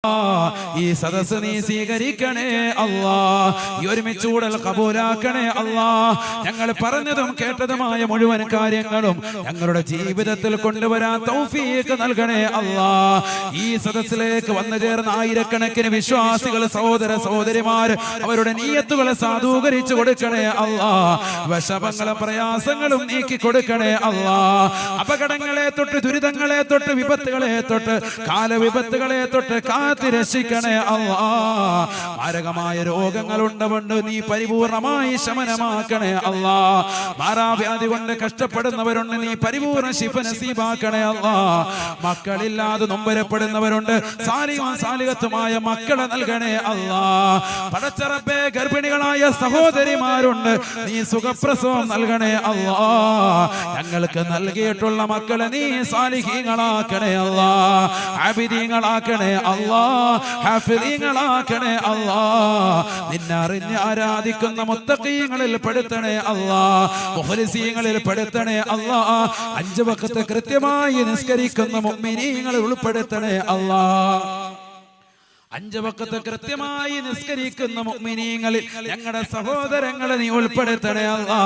ഈ സദസ്സ് നീ സ്വീകരിക്കണേ അല്ലാ. ഈ ഒരുമിച്ചൂടൽ കബൂലാക്കണേ അല്ലാ. ഞങ്ങൾ പറഞ്ഞതും കേട്ടതുമായ മുഴുവൻ കാര്യങ്ങളും ഞങ്ങളുടെ ജീവിതത്തിൽ കൊണ്ടുവരാൻ തൗഫീഖ് നൽകണേ അല്ലാ. ഈ സദസ്സിലേക്ക് വന്നു ചേർന്ന ആയിരക്കണക്കിന് വിശ്വാസികൾ, സഹോദര സഹോദരിമാർ, അവരുടെ നിയ്യത്തുകളെ സാധൂകരിച്ചു കൊടുക്കണേ അല്ലാ. വിഷമങ്ങളും പ്രയാസങ്ങളും നീക്കി കൊടുക്കണേ അല്ലാ. അപകടങ്ങളെ തൊട്ട്, ദുരിതങ്ങളെ തൊട്ട്, വിപത്തുകളെ തൊട്ട്, കാലവിപത്തുകളെ തൊട്ട് രക്ഷിക്കണേ അല്ലാ. മാരകമായ രോഗങ്ങളുണ്ടവണ്ട് നീ പരിപൂർണമായി ശമനമാക്കണേ അല്ലാ. മാറാവ്യാധി കൊണ്ട് കഷ്ടപ്പെടുന്നവരുണ്ട്, നീ പരിപൂർണ ശിഫ നസീബാക്കണേ അല്ലാ. മക്കളില്ലാതെ നൊമ്പരപ്പെടുന്നവരുണ്ട്, സാലികത്തുമായ മക്കളെ നൽകണേ അല്ലാ. പടച്ച റബ്ബേ, ഗർഭിണികളായ സഹോദരിമാരുണ്ട്, നീ സുഖപ്രസവം നൽകണേ അല്ലാ. ഞങ്ങൾക്ക് നൽകിയിട്ടുള്ള മക്കളെ നീ സാലിഹീങ്ങളാക്കണേ അല്ലാ, ആബിദീങ്ങളാക്കണേ അല്ലാ, ഹാഫിളീങ്ങളാക്കണേ അല്ലാ. നിന്നെ അറിഞ്ഞ് ആരാധിക്കുന്ന മുത്തഖീങ്ങളിൽ പെടുത്തണേ അല്ലാ, മുഖ്ലിസീങ്ങളിൽ പെടുത്തണേ അല്ലാ. 5 വഖത്ത് കൃത്യമായി നിസ്കരിക്കുന്ന മുഅ്മിനീങ്ങളിൽ ഉൾപ്പെടുത്തണേ അല്ലാ. 5 വഖത്ത് കൃത്യമായി നിസ്കരിക്കുന്ന മുഅ്മിനീങ്ങളിൽ ഞങ്ങളുടെ സഹോദരങ്ങളെ നീ ഉൾപ്പെടുത്തണേ അല്ലാ.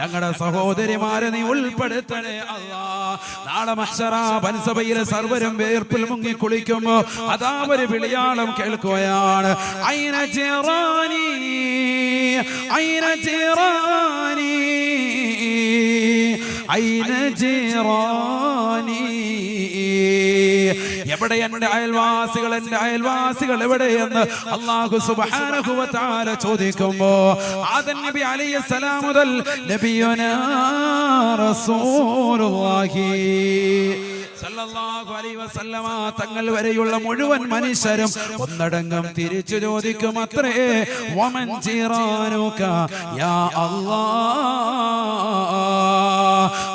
ഞങ്ങളുടെ സഹോദരിമാരെ നീ ഉൾപ്പെടുത്തണേ അല്ലാ. നാളെ മഹ്ശറ ബൻസബയിലെ സർവരും വേർപ്പിൽ മുങ്ങി കുളിക്കുമ്പോ അതാ ഒരു വിളിയാളം കേൾക്കുകയാണ്. ഐന ജിറാനി, ഐന ജിറാനി, ഐന ജിറാനി. എവിടെ എന്റെ അയൽവാസികൾ, എന്റെ അയൽവാസികൾ എവിടെയെന്ന് അല്ലാഹു സുബ്ഹാനഹു വ തആല ചോദിക്കുമ്പോ ആദം നബി അലൈഹിസ്സലാം മുതൽ നബിയുനാ റസൂലുള്ളാഹി സല്ലല്ലാഹു അലൈഹി വസല്ലമ തങ്ങൾ വരെയുള്ള മുഴുവൻ മനുഷ്യരും ഒന്നടങ്കം തിരിച്ചു ചോദിക്കും അത്രേ, വമൻ ജിറാനുക യാ അല്ലാഹ്.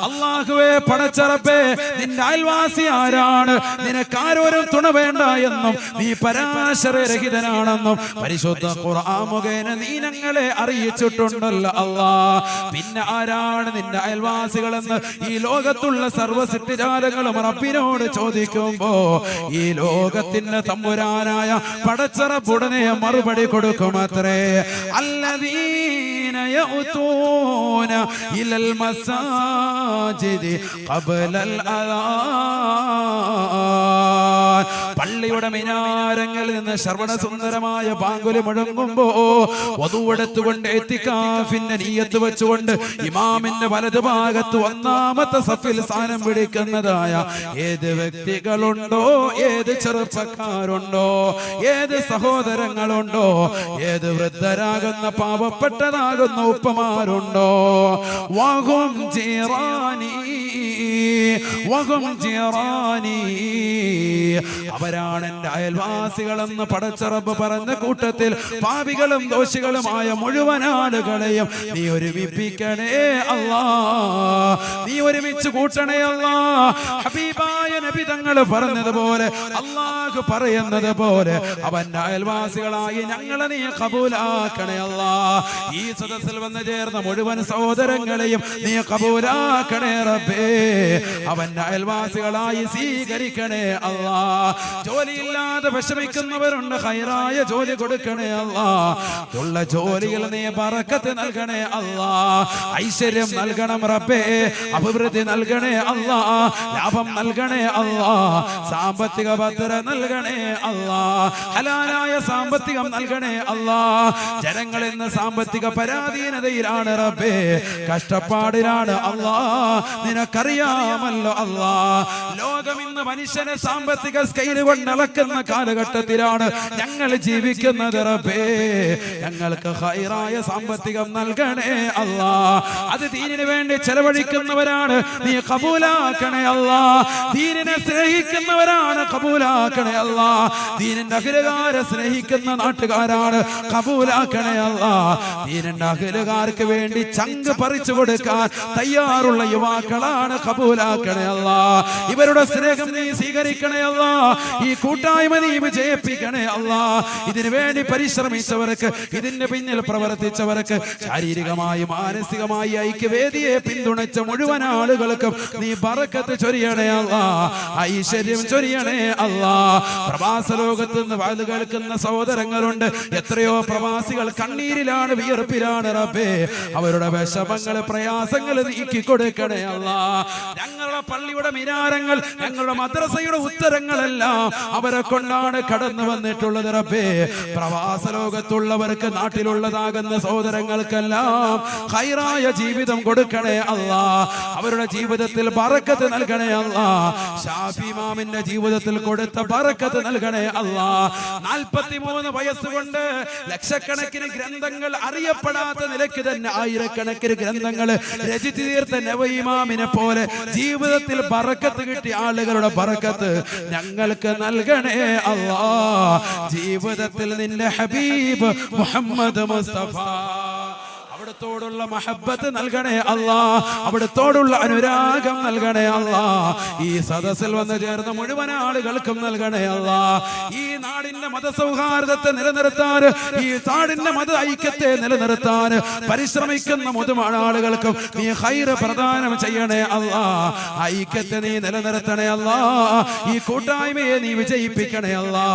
അല്ലാഹുവേ, പടച്ച റബ്ബേ, നിന്റെ അയൽവാസി ആരാണ്, നിനക്കാരോരും തുണ വേണ്ട എന്നും നീ പരാശരരഹിതനാണെന്നും പരിശുദ്ധ ഖുർആൻ മുഖേന നീ ഞങ്ങളെ അറിയിച്ചിട്ടുണ്ടല്ലോ അല്ലാ. പിന്നെ ആരാണ് നിന്റെ അയൽവാസികളെന്ന് ഈ ലോകത്തുള്ള സർവ്വ സൃഷ്ടിജാലങ്ങളും റബ്ബിനോട് ചോദിക്കുമ്പോ ഈ ലോകത്തിന്റെ തമ്പുരാനായ പടച്ച റബ്ബ് ഉടനെ മറുപടി കൊടുക്കുമത്രേ. അല്ലദീന യഅ്തൂന ഇലൽ മസാജിദി ഖബ്ലൽ അദാൻ. പള്ളിയുടെ മിനാരങ്ങളിൽ നിന്ന് ശ്രവണസുന്ദരമായ ബാങ്കുലി മുഴങ്ങുമ്പോ വധുവെടുത്തുകൊണ്ട് ഇത്തികാഫിന്റെ നിയ്യത്ത് വെച്ചുകൊണ്ട് ഇമാമിന്റെ വലതുഭാഗത്ത് 1ാമത്തെ സഫിൽ സ്ഥാനം പിടിക്കുന്നതായ ഏത് വ്യക്തികളുണ്ടോ, ഏത് ചെറുപ്പക്കാരുണ്ടോ, ഏത് സഹോദരങ്ങളുണ്ടോ, ഏത് വൃദ്ധരാകുന്ന പാവപ്പെട്ടതാകുന്ന ഉപ്പമാരുണ്ടോ, വഹും ജിറാനി, വഹും ജിറാനി, അവരാണ് എന്റെ അയൽവാസികളെന്ന് പടച്ച റബ്ബ് പറഞ്ഞ കൂട്ടത്തിൽ പാപികളും ദോഷികളുമായ മുഴുവൻ ആളുകളെയും നീ ഒരുമിപ്പിക്കണേ അല്ലാ. നീ ഒരുമിച്ച് കൂട്ടണേ അല്ലാ. ഹബീബായ നബി തങ്ങൾ പറഞ്ഞതുപോലെ, അല്ലാഹു പറയുന്നത് പോലെ അവന്റെ അയൽവാസികളായി ഞങ്ങളെ നീ കബൂലാക്കണേ അല്ലാ. ഈ സദസ്സിൽ വന്നു ചേർന്ന മുഴുവൻ സഹോദരങ്ങളെയും നീ കബൂലാക്കണേ റബ്ബേ. അവന്റെ അയൽവാസികളായി സ്വീകരിക്കണേ അല്ലാ. ജോലിയില്ലാതെ വിഷമിക്കുന്നവരുണ്ട്, ഖൈറായ ജോലി കൊടുക്കണേ അല്ലാ. ഉള്ള ജോലിയിൽ നീ ബറക്കത്ത് നൽകണേ അല്ലാ. ഐശ്വര്യം നൽകണം റബ്ബേ, അഭിവൃദ്ധി നൽകണേ അല്ലാ, ലാഭം നൽകണേ അല്ലാ, സാമ്പത്തിക ഭദ്രത നൽകണേ അല്ലാ, ഹലാലായ സാമ്പത്തികം നൽകണേ അല്ലാ. ജനങ്ങൾ ഇന്ന് സാമ്പത്തിക പരാധീനതയിലാണ് റബ്ബേ, കഷ്ടപ്പാടിലാണ് അല്ലാ. നിനക്കറിയാമല്ലോ അല്ലാ. ലോകം ഇന്ന് മനുഷ്യനെ സാമ്പത്തിക സ്കെയിൽ കൊണ്ട് അളക്കുന്ന കാലഘട്ടത്തിലാണ് ഞങ്ങൾ ജീവിക്കുന്നത് റബ്ബേ. ഞങ്ങൾക്ക് ഖൈറായ സാമ്പത്തികം നൽകണേ അല്ലാ. അത് ദീനിന് വേണ്ടി ചെലവഴിക്കുന്നവരാണ്, നീ കബൂലാക്കണേ അല്ലാ. ദീനിനെ സ്നേഹിക്കുന്നവരാണ്, കബൂലാക്കണേ അല്ലാ. ദീനിന്റെ അഖിലുകാരെ സ്നേഹിക്കുന്ന നാട്ടുകാരാണ്, കബൂലാക്കണേ അല്ലാ. ദീനിന്റെ അഖിലുകാർക്ക് വേണ്ടി ചങ്ക് പറിച്ചു കൊടുക്കാൻ തയ്യാറുള്ള യുവാക്കളാണ്, കബൂലാക്കണേ അല്ലാ. ഇവരുടെ സ്നേഹം നീ സ്വീകരിക്കണേ അല്ലാ. ഈ കൂട്ടായ്മ നീ വിജയിപ്പിക്കണേ അല്ലാ. ഇതിനു വേണ്ടി പരിശ്രമിച്ചവർക്ക്, ഇതിന്റെ പിന്നിൽ പ്രവർത്തിച്ചവർക്ക്, ശാരീരികമായി മാനസികമായി ഐക്യവേദിയെ പിന്തുണച്ച മുഴുവൻ ആളുകൾക്കും നീ ബറക്കത്ത് ചൊരിയണേ അല്ലാ, ഐശ്വര്യം ചൊരിയണേ അല്ലാ. പ്രവാസ ലോകത്ത് നിന്ന് വാത് കേൾക്കുന്ന സഹോദരങ്ങളുണ്ട്. എത്രയോ പ്രവാസികൾ കണ്ണീരിലാണ്, വിയർപ്പിലാണ് റബ്ബേ. അവരുടെ വിഷമങ്ങൾ, പ്രയാസങ്ങൾ നീക്കി കൊടുക്കണേ അല്ലാ. ഞങ്ങളുടെ പള്ളിയുടെ മിനാരങ്ങൾ, ഞങ്ങളുടെ മദ്രസയുടെ ഉത്തരങ്ങളെല്ലാം അവരെ കൊണ്ടാണ് കടന്നു വന്നിട്ടുള്ളത് റബ്ബേ. പ്രവാസ ലോകത്തുള്ളവർക്ക്, നാട്ടിലുള്ളതാകുന്ന സഹോദരങ്ങൾക്കെല്ലാം ഖൈറായ ജീവിതം കൊടുക്കണേ അല്ലാ. അവരുടെ ജീവിതത്തിൽ ബറക്കത്ത് നൽകണേ അല്ലാ. ഷാഫി ഇമാമിന്റെ ജീവിതത്തിൽ കൊടുത്ത ബറക്കത്ത് നൽകണേ അല്ലാ. 43 വയസ്സുകൊണ്ട് ലക്ഷക്കണക്കിന് ഗ്രന്ഥങ്ങൾ, അറിയപ്പെടാത്ത നിലയ്ക്ക് തന്നെ ആയിരക്കണക്കിന് ഗ്രന്ഥങ്ങൾ രചിച്ചു തീർത്ത നവവി ഇമാമിനെ പോലെ ജീവിതത്തിൽ ബറക്കത്ത് കിട്ടിയ ആളുകളുടെ ബറക്കത്ത് ഞങ്ങൾക്ക് നൽകണേ അല്ലാ. ജീവിതത്തിൽ നിന്റെ ഹബീബ് മുഹമ്മദ് മുസ്തഫ അവിടത്തോടുള്ള മഹബ്ബത്ത് നൽകണേ അല്ലാ. അവിടത്തോടുള്ള അനുരാഗം നൽകണേ അല്ലാ. ഈ സദസ്സിൽ വന്ന് ചേർന്ന മുഴുവൻ ആളുകൾക്കും നൽകണേ അല്ലാ. ഈ നാടിന്റെ മതസൗഹാർദ്ദത്തെ നിലനിർത്താൻ, ഈ നാടിന്റെ മത ഐക്യത്തെ നിലനിർത്താൻ പരിശ്രമിക്കുന്ന മുഴുവൻ ആളുകൾക്കും നീ ഖൈർ പ്രദാനം ചെയ്യണേ അല്ലാ. ഐക്യത്തെ നീ നിലനിർത്തണേ അല്ലാ. ഈ കൂട്ടായ്മയെ നീ വിജയിപ്പിക്കണേ അല്ലാ.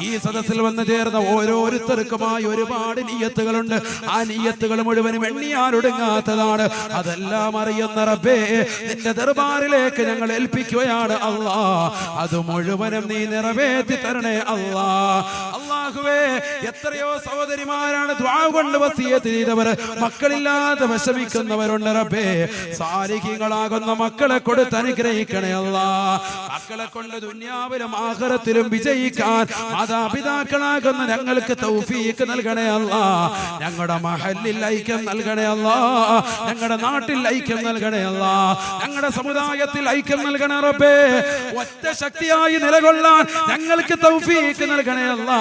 ഈ സദസ്സിൽ വന്ന് ചേർന്ന ഓരോരുത്തർക്കുമായി ഒരുപാട് നിയ്യത്തുകളുണ്ട്. ആ നിയ്യത്തുകൾ മുഴുവൻ എണ്ണിയാലൊടുങ്ങാത്തതാണ്. അതെല്ലാം അറിയുന്ന റബ്ബേ, നിന്റെ ദർബാറിലേക്ക് ഞങ്ങൾ ഏൽപ്പിക്കുകയാണ് അല്ലാ. അത് മുഴുവനും നീ നിറവേറ്റി തരണേ അല്ലാ. അല്ലാഹുവേ, എത്രയോ സഹോദരിമാരാണ് ദുആ കൊണ്ട് വസിയത്ത് ചെയ്തവർ, മക്കളില്ലാതെ വിഷമിക്കുന്നവരുണ്ട് റബ്ബേ. സാലിഹീങ്ങളാകുന്ന മക്കളെ കൊടുത്ത് അനുഗ്രഹിക്കണേ അല്ലാ. മക്കളെ കൊണ്ട് ദുനിയാവിലും ആഖിറത്തിലും വിജയിക്കാൻ മാതാപിതാക്കളാകുന്ന ഞങ്ങൾക്ക് തൗഫീഖ് നൽകണേ അല്ലാ. ഞങ്ങളുടെ മഹല്ലിൽ ഐക്യം നൽകണേ അല്ലാ. ഞങ്ങളുടെ നാട്ടിൽ ഐക്യം നൽകണേ അല്ലാ. ഞങ്ങളുടെ സമുദായത്തിൽ ഐക്യം നൽകണേ റബ്ബേ. ഒറ്റ ശക്തിയായി നിലകൊള്ളാൻ ഞങ്ങൾക്ക് തൗഫീഖ് നൽകണേ അല്ലാ.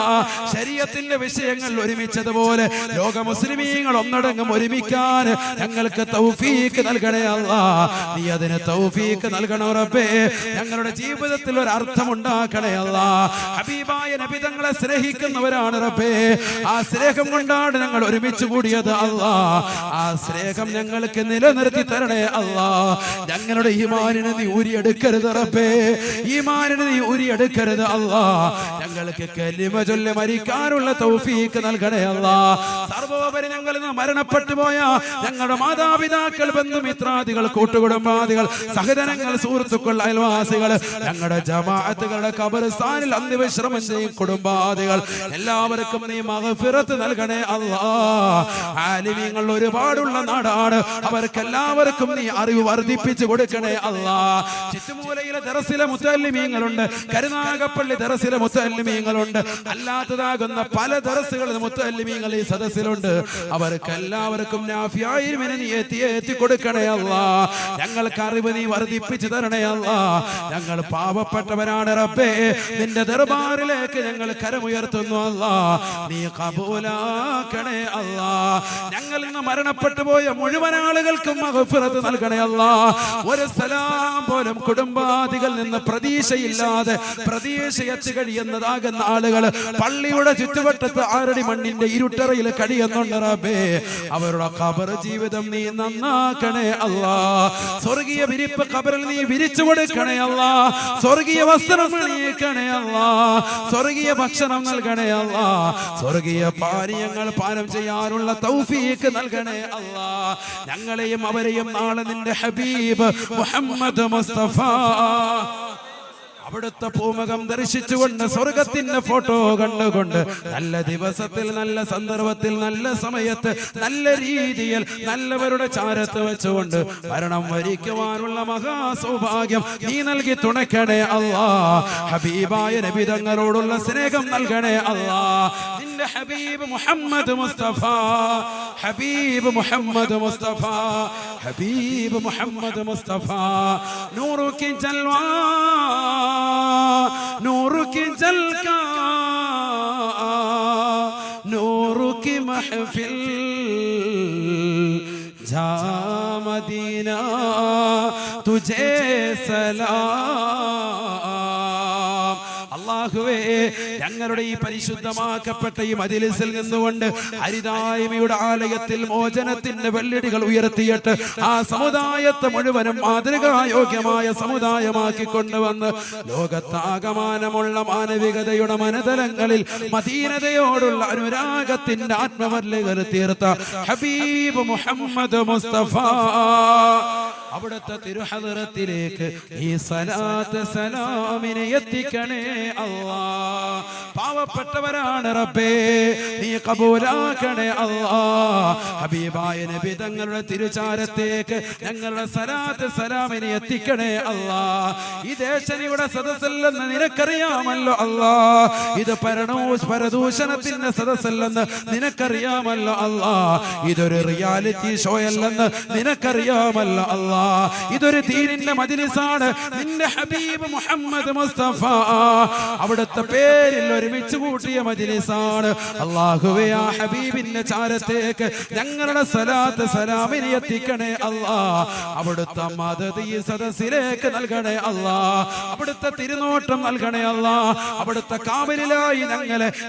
ശരീഅത്തിന്റെ വിഷയങ്ങൾ ഒരുമിച്ചതുപോലെ ലോക മുസ്ലിമീങ്ങൾ ഒന്നടങ്കം ഒരുമിക്കാൻ ഞങ്ങൾക്ക് തൗഫീഖ് നൽകണേ അല്ലാ. നീ അതിന് തൗഫീഖ് നൽകണേ റബ്ബേ. ഞങ്ങളുടെ ജീവിതത്തിൽ ഒരു അർത്ഥം ഉണ്ടാക്കണേ അല്ലാ. ഹബീബായ നബി തങ്ങളെ സ്നേഹിക്കുന്നവരാണ് റബ്ബേ. ആ സ്നേഹം കൊണ്ടാണ് ഞങ്ങൾ ഒരുമിച്ച് കൂടിയത് അല്ലാ. ആ സ്നേഹം ഞങ്ങൾക്ക് നിലനിർത്തി തരണേ അല്ലാ. ഞങ്ങളുടെ ഈമാനിനെ നീ ഊരിയെടുക്കരുത് റബ്ബേ. ഈമാനിനെ നീ ഊരിയെടുക്കരുത് അല്ലാ. ഞങ്ങൾക്ക് കലിമ ചൊല്ലി മരിക്കാനുള്ള തൗഫീഖ് നൽകണേ അല്ലാ. സർവോപരി ഞങ്ങളിൽ നിന്ന് മരണപ്പെട്ടു പോയ ഞങ്ങളുടെ മാതാപിതാക്കൾ, ബന്ധുമിത്രാദികൾ, കൂട്ടുകുടുംബാദികൾ, സഹോദരങ്ങൾ, സുഹൃത്തുക്കൾ, അയൽവാസികൾ, ഞങ്ങളുടെ ജമാഅത്തുകളുടെ ഖബർസ്ഥാനിൽ അന്ത്യവിശ്രമം ചെയ്യും കുടുംബാദികൾ എല്ലാവർക്കും നീ മഗ്ഫിറത്ത് നൽകണേ അല്ലാ. ആലിമീങ്ങൾ ഒരുപാടുള്ള നാടാണ്. അവർക്കെല്ലാവർക്കും നീ അറിവ് വർദ്ധിപ്പിച്ചു കൊടുക്കണേ അല്ലാ. ചുറ്റുമൂലയിലെ ദർസിലെ മുത്തല്ലിമീങ്ങളുണ്ട്, കരുനാഗപ്പള്ളി ദർസിലെ മുത്തല്ലിമീങ്ങളുണ്ട്, അല്ലാത്തതാകുന്ന പല ദർസുകളിൽ മുത്തല്ലിമീങ്ങൾ ഈ സദസ്സിലുണ്ട്. അവർക്കെല്ലാവർക്കും നാഫിയായ ഇൽമിനെ നീ എത്തി കൊടുക്കണേ അല്ലാ. ഞങ്ങൾക്ക് അറിവ് നീ വർദ്ധിപ്പിച്ചു തരണേ അല്ലാ. ഞങ്ങൾ പാവപ്പെട്ടവരാണ് റബ്ബേ. നിന്റെ ദർബാറിലേക്ക് ഞങ്ങൾ കരമുയർത്തുന്നു അല്ലാ. നീ ഖബൂലാക്കണേ അല്ലാ. ഞങ്ങളിൽ നിന്ന് മരണപ്പെട്ടു പോയ മുഴുവൻ ആളുകൾക്കും മഗ്ഫിറത്ത് നൽകണേ അല്ലാ. ഒരു സലാം പോലും കുടുംബാദികളിൽ നിന്ന് പ്രതീക്ഷയില്ലാതെ പ്രതീക്ഷയറ്റ് കഴിയുന്നതാകുന്ന ആളുകൾ പള്ളിയുടെ ചുറ്റുവട്ടത്ത് ആരടി മണ്ണിന്റെ ഇരുട്ടറയിൽ കഴിയുന്നുണ്ട് റബ്ബേ. അവരുടെ ഖബർ ജീവിതം നീ നന്നാക്കണേ അല്ലാ. സ്വർഗീയ വിരിപ്പ് ഖബറിൽ നീ വിരിച്ചു കൊടുക്കണേ അല്ലാ. സ്വർഗീയ വസ്ത്രം നീക്കണേ അല്ലാ. സ്വർഗീയ ഭക്ഷണം നൽകണേ അല്ലാ. സ്വർഗീയ പാനീയങ്ങൾ പാനം ചെയ്യാനുള്ള തൗഫീഖ് നൽകണേ അല്ലാ. ഞങ്ങളെയും അവരെയും നാളെ നിന്റെ ഹബീബ് മുഹമ്മദ് മുസ്തഫ അവിടുത്തെ പൂമുഖം ദർശിച്ചുകൊണ്ട് സ്വർഗത്തിന്റെ ഫോട്ടോ കണ്ടുകൊണ്ട് നല്ല ദിവസത്തിൽ, നല്ല സന്ദർഭത്തിൽ, നല്ല സമയത്ത്, നല്ല രീതിയിൽ നല്ലവരുടെ ചാരത്ത് വെച്ചുകൊണ്ട് മരണം വരിക്കുവാനുള്ള മഹാസൗഭാഗ്യം നീ നൽകി തുണയ്ക്കണേ അല്ലാ. ഹബീബായ നബി തങ്ങളോടുള്ള സ്നേഹം നൽകണേ അല്ലാ. നിന്റെ ഹബീബ് മുഹമ്മദ് മുസ്തഫ, ഹബീബ് മുഹമ്മദ് മുസ്തഫ, ഹബീബ് മുഹമ്മദ് മുസ്തഫ നൂറു കി ജൽവാ नूर की जलका नूर की महफिल जा मदीना तुझे सलाम. അല്ലാഹുവേ ഞങ്ങളുടെ ഈ പരിശുദ്ധമാക്കപ്പെട്ട ഈ മജ്‌ലിസിൽ നിന്നുകൊണ്ട് ഹരിതായ്മയുടെ ആലയത്തിൽ മോചനത്തിന്റെ വെള്ളിടികൾ ഉയർത്തിയിട്ട് ആ സമുദായത്തെ മുഴുവനും മാതൃകായോഗ്യമായ സമുദായമാക്കി കൊണ്ടുവന്ന് ലോകത്താകമാനമുള്ള മാനവികതയുടെ മനതലങ്ങളിൽ മദീനതയോടുള്ള അനുരാഗത്തിന്റെ ആത്മവല്ലികൾ തീർത്ത ഹബീബ് മുഹമ്മദ് മുസ്തഫ അവിടുത്തെ തിരുഹദറത്തിലേക്ക് ഈ സലാത്ത് സലാമിനെ എത്തിക്കണേ അല്ലാഹ്. പാവപ്പെട്ടവരാണ് റബ്ബേ, നീ കബൂലാക്കണേ അല്ലാഹ്. ഹബീബായ നബി തങ്ങളുടെ തിരുചാരത്തേക്ക് ഞങ്ങളുടെ സലാത്ത് സലാമിനെ എത്തിക്കണേ അല്ലാഹ്. ഈ ദേശനിയുടെ സദസ്സല്ലെന്ന് നിനക്കറിയാമല്ലോ അല്ലാഹ്. ഇത് പരദൂഷണത്തിന്റെ സദസ്സല്ലെന്ന് നിനക്കറിയാമല്ലോ അല്ലാഹ്. ഇതൊരു റിയാലിറ്റി ഷോ അല്ലെന്ന് നിനക്കറിയാമല്ലോ അല്ലാഹ്. ഇതൊരു ദീനിന്റെ മജ്‌ലിസാണ്. നിന്റെ ഹബീബ് മുഹമ്മദ് മുസ്തഫ അവിടുത്തെ പേരിൽ ഒരുമിച്ച് കൂട്ടിയ മജ്‌ലിസാണ്. അല്ലാഹുവേ ആ ഹബീബിന്റെ ചാരത്തേക്ക് ഞങ്ങളുടെ സലാത്ത് സലാമിനെ എത്തിക്കണേ അല്ലാഹ്. അവിടുത്തെ മദദ് ഈ സദസ്സിലേക്ക് നൽകണേ അല്ലാഹ്. അവിടുത്തെ തിരുനോട്ടം നൽകണേ അല്ലാഹ്. അവിടുത്തെ കാവലിലായി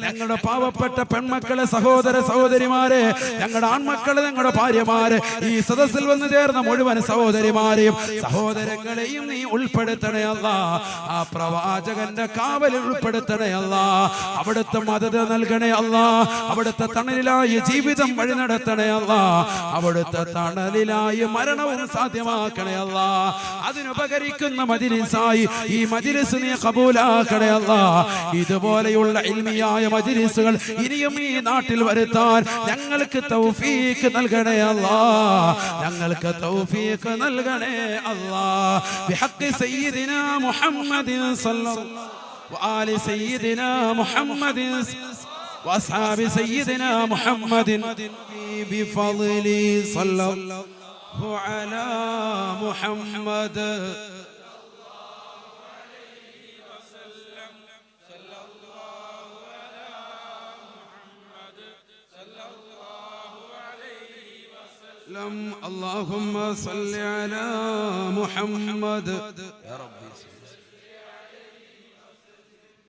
ഞങ്ങളുടെ പാവപ്പെട്ട പെൺമക്കളെ, സഹോദര സഹോദരിമാരെ, ഞങ്ങളുടെ ആൺമക്കളെ, ഞങ്ങളുടെ ഭാര്യമാരെ, ഈ സദസ്സിൽ വന്നു ചേർന്ന മുഴുവൻ സഹോദരിമാരെയും സഹോദരങ്ങളെയും നീ ഉൾപ്പെടുത്തണേ അല്ലാഹ്. ആ പ്രവാചകന്റെ കാവലിൽ ഉൾപ്പെടുത്തണേ അല്ലാഹ്. അവിടുത്തെ മദദ് നൽകണേ അല്ലാഹ്. അവിടുത്തെ തണലിലായി ജീവിതം വഴി നടത്തണേ അല്ലാഹ്. അവിടുത്തെ തണലിലായി മരണവും സാധ്യമാക്കണേ അല്ലാഹ്. അതിനുപകരിക്കുന്ന മജ്‌ലിസായി ഈ മജ്‌ലിസ് നീ ഖബൂലാക്കണേ അല്ലാഹ്. ഇതുപോലെയുള്ള ഇൽമിയായ മജ്‌ലിസുകൾ ഇനിയും ഈ നാട്ടിൽ വരുത്താൻ ഞങ്ങൾക്ക് തൗഫീഖ് നൽകണേ അല്ലാഹ്. ഞങ്ങൾക്ക് തൗഫീഖ് നൽകണേ അല്ലാഹ്. ബിഹഖ് സയ്യിദിനാ മുഹമ്മദിൻ സല്ലല്ലാഹു വആലി സയ്യിദിനാ മുഹമ്മദിൻ വഅസ്ഹാബി സയ്യിദിനാ മുഹമ്മദിൻ ബിഫളലി സല്ലല്ലാഹു അലാ മുഹമ്മദ് اللهم صل على محمد يا ربي.